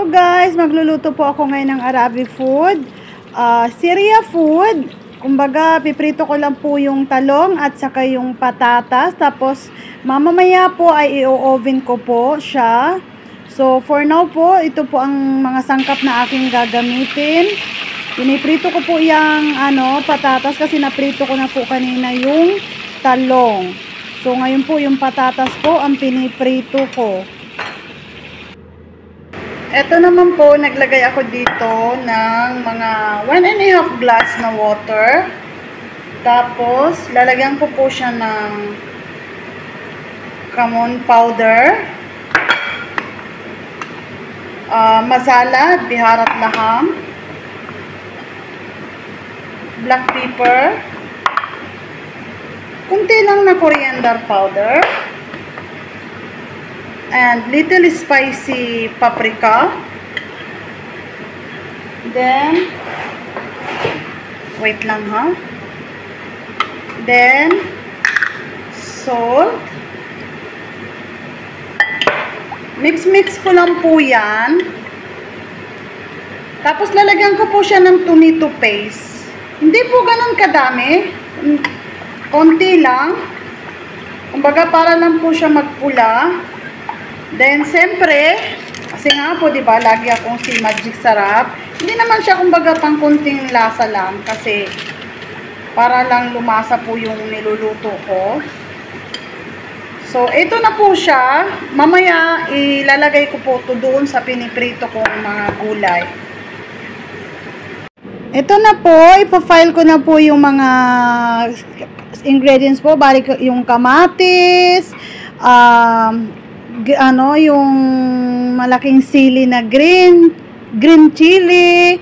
So guys, magluluto po ako ngayon ng Arabic food. Syria food. Kumbaga, piprito ko lang po yung talong at saka yung patatas. Tapos, mamamaya po ay i-oven ko po siya. So, for now po, ito po ang mga sangkap na aking gagamitin. Piniprito ko po yung patatas kasi naprito ko na po kanina yung talong. So, ngayon po yung patatas po ang piniprito ko. Ito naman po, naglagay ako dito ng mga 1.5 glass na water. Tapos, lalagyan ko po siya ng cumin powder, masala, biharat laham, black pepper, kunti lang na coriander powder, and little spicy paprika. Then, wait lang ha. Then, salt. Mix ko lang po yan. Tapos, lalagyan ko po siya ng tomato paste. Hindi po ganun kadami. Konti lang. Kumbaga, para lang po siya magpula. Then, siyempre, kasi nga po, diba, lagi akong si Magic Sarap. Hindi naman siya, kumbaga, pang kunting lasa lang. Kasi, para lang lumasa po yung niluluto ko. So, ito na po siya. Mamaya, ilalagay ko po ito doon sa piniprito kong mga gulay. Ito na po, ipafile ko na po yung mga ingredients po. Balik yung kamatis, yung malaking sili na green chili.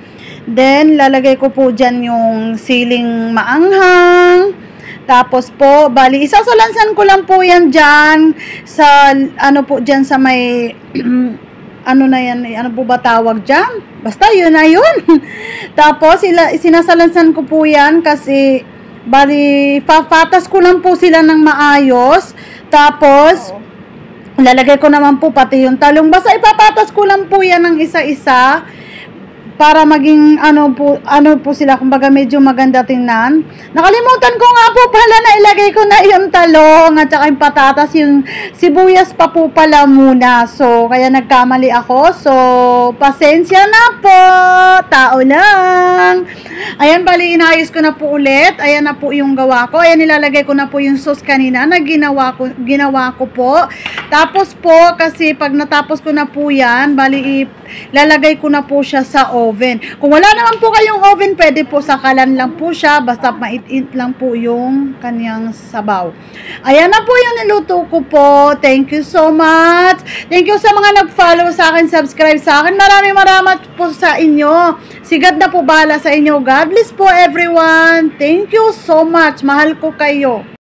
Then, lalagay ko po dyan yung siling maanghang. Tapos po, bali, isasalansan ko lang po yan dyan sa, po dyan sa may, na yan, ano po ba tawag dyan? Basta, yun na yun. Tapos, sinasalansan ko po yan kasi, bali, papatas ko lang po sila ng maayos. Tapos, lalagay ko naman po pati yung talong. Basta ipapatas ko lang po yan ng isa-isa para maging ano po sila, kumbaga medyo maganda tingnan. Nakalimutan ko nga po pala na ilagay ko na yung talong at saka yung patatas, yung sibuyas pa po pala muna. So, kaya nagkamali ako. So, pasensya na po. Tao lang. Ayan, bali, inayos ko na po ulit. Ayan na po yung gawa ko. Ayan, nilalagay ko na po yung sauce kanina na ginawa ko po. Tapos po, kasi pag natapos ko na po yan, bali, lalagay ko na po siya sa oven. Kung wala naman po kayong oven, pwede po sa kalan lang po siya, basta mait-it lang po yung kanyang sabaw. Ayan na po yung niluto ko po. Thank you so much. Thank you sa mga nag-follow sa akin, subscribe sa akin. Maraming po sa inyo. Sigad na po bahala sa inyo. God bless po everyone. Thank you so much. Mahal ko kayo.